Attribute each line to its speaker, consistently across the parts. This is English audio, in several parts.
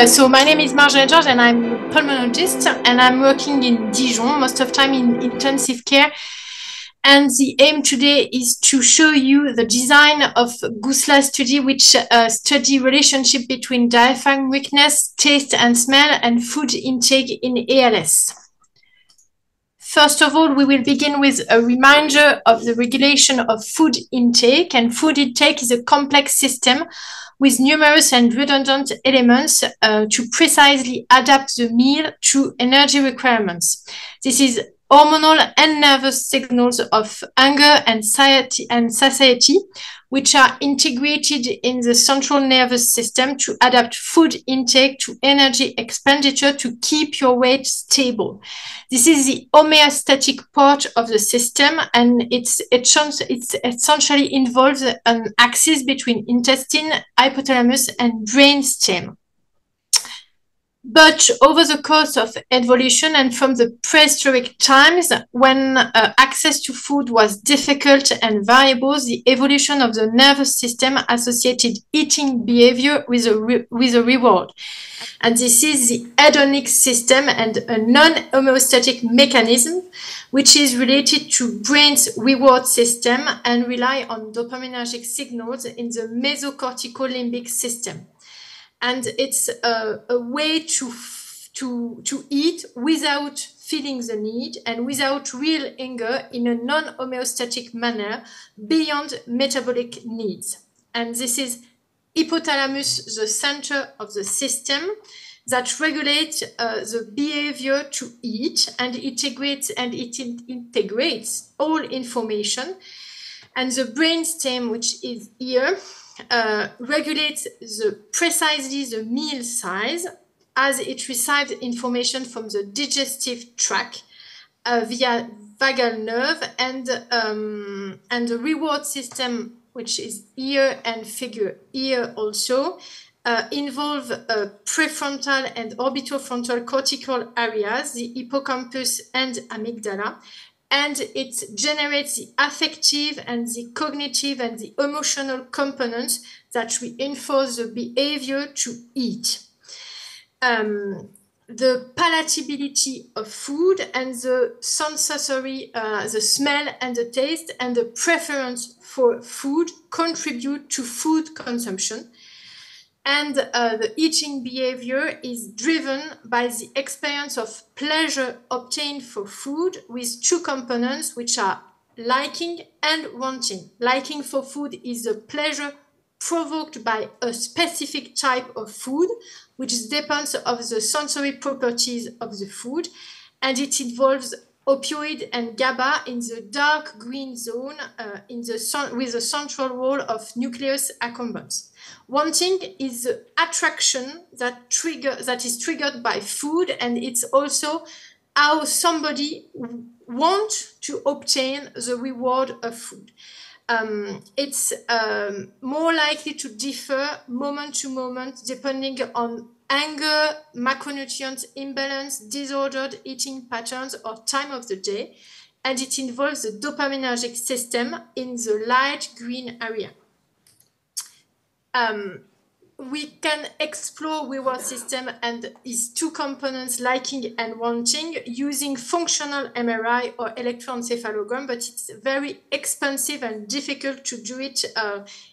Speaker 1: So my name is Marjolaine GEORGES and I'm a pulmonologist and I'm working in Dijon, most of the time in intensive care. And the aim today is to show you the design of Goût study, which study relationship between diaphragm weakness, taste and smell, and food intake in ALS. First of all, we will begin with a reminder of the regulation of food intake. And food intake is a complex system with numerous and redundant elements to precisely adapt the meal to energy requirements. This is hormonal and nervous signals of hunger and satiety, which are integrated in the central nervous system to adapt food intake to energy expenditure to keep your weight stable. This is the homeostatic part of the system, and it essentially involves an axis between intestine, hypothalamus, and brainstem. But over the course of evolution and from the prehistoric times, when access to food was difficult and variable, the evolution of the nervous system associated eating behavior with a reward. And this is the hedonic system and a non-homeostatic mechanism, which is related to brain's reward system and rely on dopaminergic signals in the mesocortical limbic system. And it's a way to eat without feeling the need and without real hunger in a non-homeostatic manner beyond metabolic needs. And this is hypothalamus, the center of the system that regulates the behavior to eat, and it integrates all information. And the brainstem, which is here, regulates precisely the meal size as it receives information from the digestive tract via vagal nerve, and the reward system, which is here and figure here also, involve prefrontal and orbitofrontal cortical areas, the hippocampus and amygdala. And it generates the affective and the cognitive and the emotional components that reinforce the behavior to eat. The palatability of food and the sensory, the smell and the taste and the preference for food contribute to food consumption. And the eating behavior is driven by the experience of pleasure obtained for food with two components, which are liking and wanting. Liking for food is the pleasure provoked by a specific type of food, which depends on the sensory properties of the food, and it involves opioid and GABA in the dark green zone with the central role of nucleus accumbens. Wanting is the attraction that is triggered by food, and it's also how somebody wants to obtain the reward of food. It's more likely to differ moment to moment depending on anger, macronutrient imbalance, disordered eating patterns, or time of the day, and it involves the dopaminergic system in the light green area. We can explore reward system and its two components, liking and wanting, using functional MRI or electroencephalogram, but it's very expensive and difficult to do it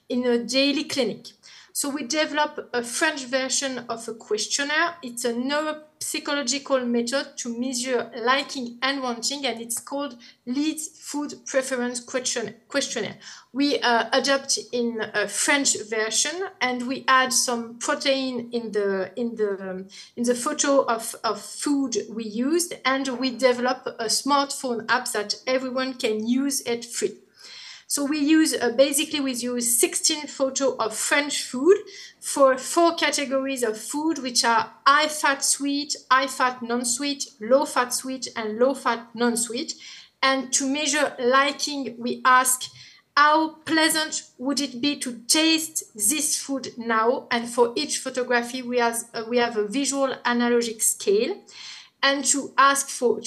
Speaker 1: in a daily clinic. So we develop a French version of a questionnaire. It's a neuropsychological method to measure liking and wanting, and it's called Leeds Food Preference Questionnaire. We adapt in a French version, and we add some protein in the photo of food we used, and we develop a smartphone app that everyone can use at free. So we use basically we use 16 photos of French food for 4 categories of food, which are high fat sweet, high fat non-sweet, low fat sweet, and low fat non-sweet. And to measure liking, we ask how pleasant would it be to taste this food now. And for each photography, we have a visual analogic scale. And to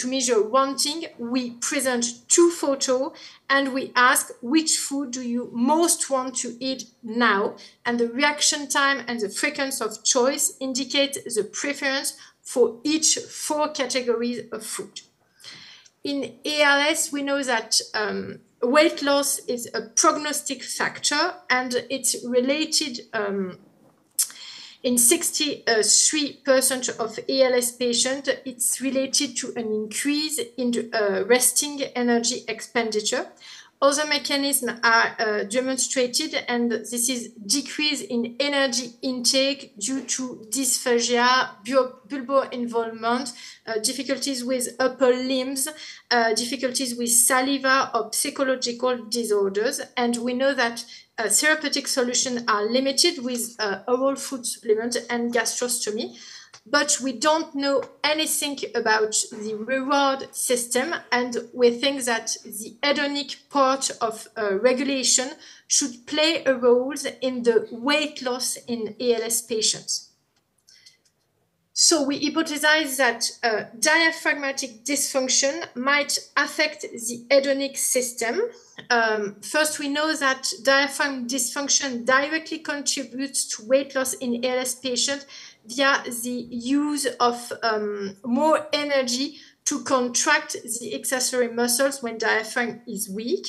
Speaker 1: measure wanting, we present 2 photos and we ask which food do you most want to eat now, and the reaction time and the frequency of choice indicate the preference for each 4 categories of food. In ALS, we know that weight loss is a prognostic factor, and it's related in 63% of ALS patients, it's related to an increase in resting energy expenditure. Other mechanisms are demonstrated, and this is decrease in energy intake due to dysphagia, bulbar involvement, difficulties with upper limbs, difficulties with saliva, or psychological disorders. And we know that therapeutic solutions are limited with oral food supplement and gastrostomy, but we don't know anything about the reward system, and we think that the hedonic part of regulation should play a role in the weight loss in ALS patients. So we hypothesize that diaphragmatic dysfunction might affect the hedonic system. First, we know that diaphragm dysfunction directly contributes to weight loss in ALS patients via the use of more energy to contract the accessory muscles when diaphragm is weak.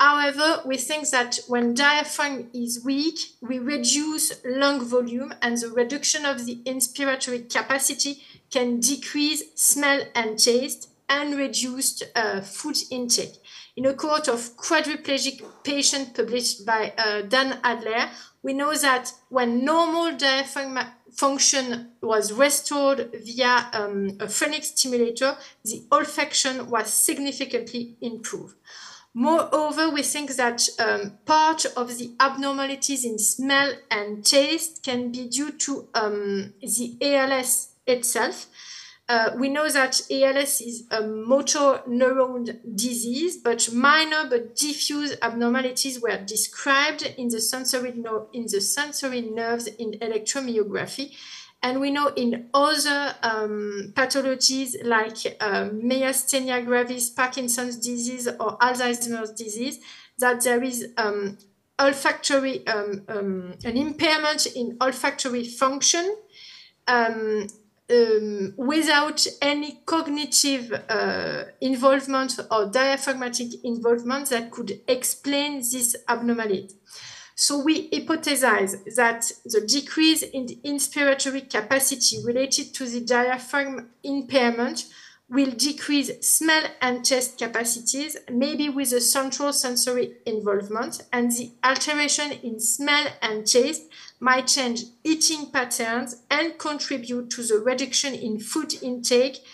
Speaker 1: However, we think that when diaphragm is weak, we reduce lung volume, and the reduction of the inspiratory capacity can decrease smell and taste and reduce food intake. In a cohort of quadriplegic patients published by Dan Adler, we know that when normal diaphragm function was restored via a phrenic stimulator, the olfaction was significantly improved. Moreover, we think that part of the abnormalities in smell and taste can be due to the ALS itself. We know that ALS is a motor neuron disease, but minor but diffuse abnormalities were described in the sensory nerves in electromyography. And we know in other pathologies like myasthenia gravis, Parkinson's disease, or Alzheimer's disease, that there is olfactory, an impairment in olfactory function without any cognitive involvement or diaphragmatic involvement that could explain this abnormality. So we hypothesize that the decrease in the inspiratory capacity related to the diaphragm impairment will decrease smell and taste capacities, maybe with a central sensory involvement, and the alteration in smell and taste might change eating patterns and contribute to the reduction in food intake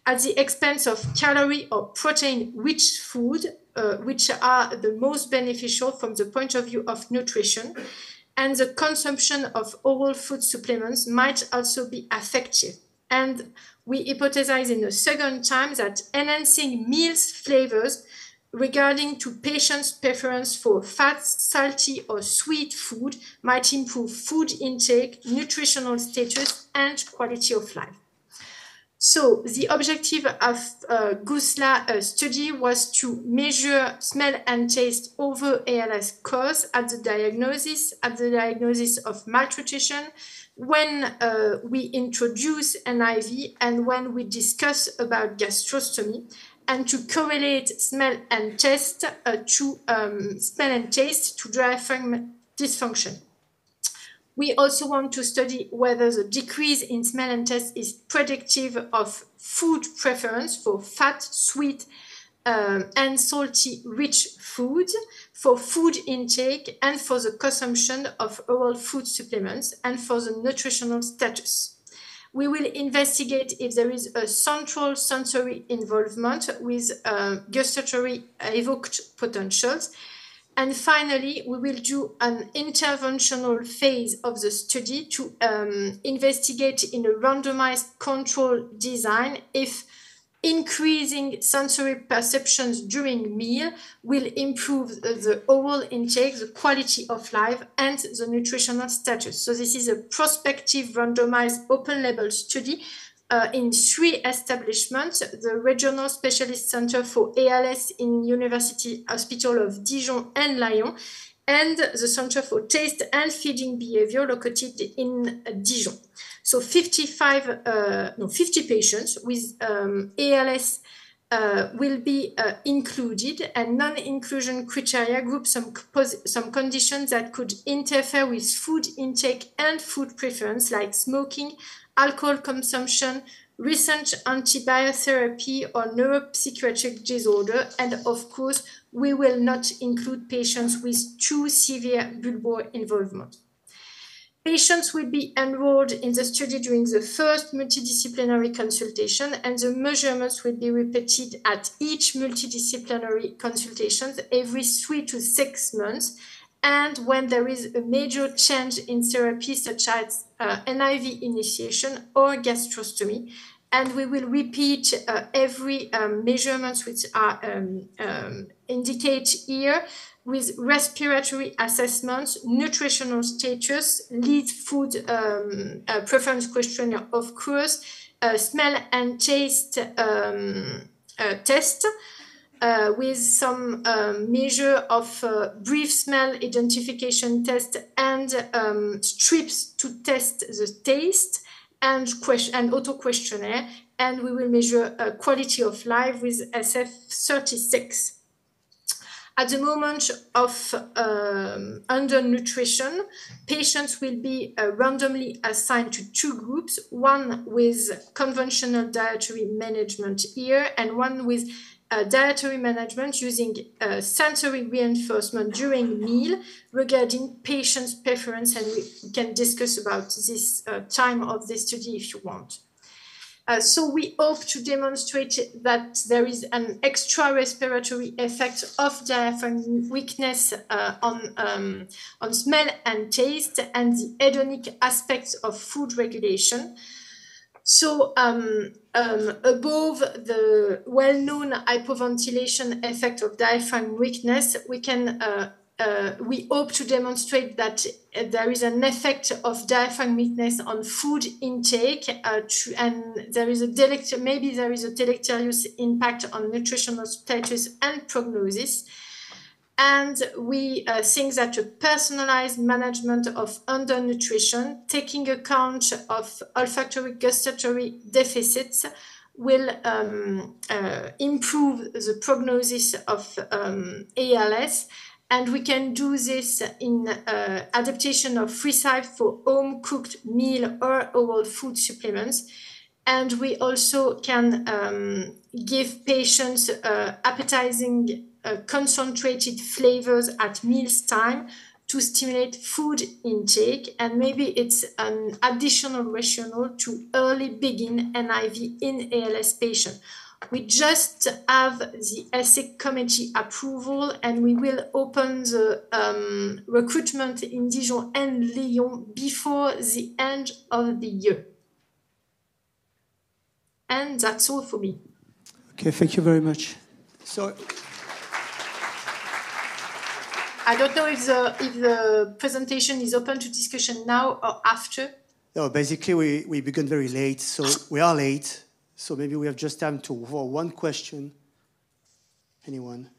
Speaker 1: at the expense of calorie or protein-rich food, which are the most beneficial from the point of view of nutrition. And the consumption of oral food supplements might also be effective. And we hypothesize in the second time that enhancing meals flavors regarding to patients' preference for fat, salty, or sweet food might improve food intake, nutritional status, and quality of life. So the objective of GOUSLA study was to measure smell and taste over ALS cause at the diagnosis of malnutrition, when we introduce an IV and when we discuss about gastrostomy, and to correlate smell and taste to diaphragm dysfunction. We also want to study whether the decrease in smell and taste is predictive of food preference for fat, sweet, and salty rich foods, for food intake, and for the consumption of oral food supplements, and for the nutritional status. We will investigate if there is a central sensory involvement with gustatory evoked potentials. And finally, we will do an interventional phase of the study to investigate in a randomized control design if increasing sensory perceptions during meal will improve the oral intake, the quality of life, and the nutritional status. So this is a prospective randomized open label study in 3 establishments: the Regional Specialist Center for ALS in University Hospital of Dijon and Lyon, and the Center for Taste and Feeding Behavior located in Dijon. So 50 patients with ALS will be included, and non-inclusion criteria group some conditions that could interfere with food intake and food preference, like smoking, alcohol consumption, recent antibiotherapy or neuropsychiatric disorder, and of course, we will not include patients with too severe bulbar involvement. Patients will be enrolled in the study during the first multidisciplinary consultation, and the measurements will be repeated at each multidisciplinary consultation every 3 to 6 months. And when there is a major change in therapy, such as NIV initiation or gastrostomy, and we will repeat every measurements which are indicated here, with respiratory assessments, nutritional status, lead food preference questionnaire, of course, smell and taste test, with some measure of brief smell identification test and strips to test the taste, and auto questionnaire, and we will measure quality of life with SF36. At the moment of undernutrition, patients will be randomly assigned to 2 groups, one with conventional dietary management here, and one with dietary management using sensory reinforcement during meal regarding patients' preference, and we can discuss about this time of the study if you want. So we hope to demonstrate that there is an extra respiratory effect of diaphragm weakness on smell and taste, and the hedonic aspects of food regulation. So above the well-known hypoventilation effect of diaphragm weakness, we hope to demonstrate that there is an effect of diaphragm weakness on food intake, and there is maybe there is a deleterious impact on nutritional status and prognosis. And we think that a personalized management of undernutrition, taking account of olfactory gustatory deficits, will improve the prognosis of ALS. And we can do this in adaptation of freeze-dried for home-cooked meal or oral food supplements. And we also can give patients appetizing concentrated flavors at meals time to stimulate food intake. And maybe it's an additional rationale to early begin NIV in ALS patients. We just have the ethics committee approval, and we will open the recruitment in Dijon and Lyon before the end of the year. And that's all for me.
Speaker 2: Okay, thank you very much. So,
Speaker 1: I don't know if the presentation is open to discussion now or after.
Speaker 2: No, basically we began very late, so we are late. So maybe we have just time for one question. Anyone?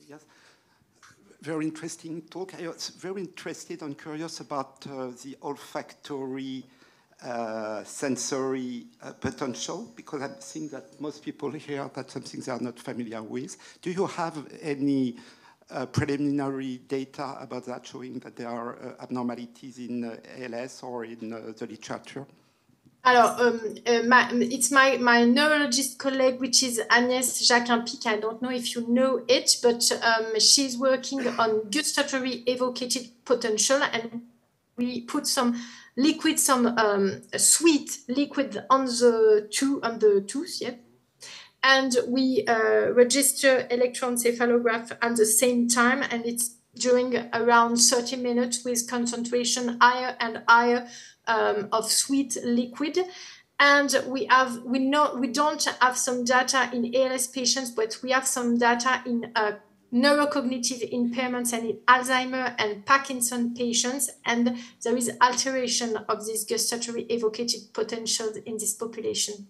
Speaker 3: Yes. Very interesting talk. I was very interested and curious about the olfactory sensory potential, because I think that most people here, that's something they are not familiar with. Do you have any preliminary data about that showing that there are abnormalities in ALS or in the literature?
Speaker 1: Alors, it's my neurologist colleague, which is Agnès Jacquin-Pic. I don't know if you know it, but she's working on gustatory evocated potential, and we put some liquid, some sweet liquid on the tooth, yeah. And we register electroencephalograph at the same time, and it's during around 30 minutes with concentration higher and higher of sweet liquid. And we don't have some data in ALS patients, but we have some data in neurocognitive impairments and in Alzheimer and Parkinson patients, and there is alteration of this gustatory evocative potential in this population.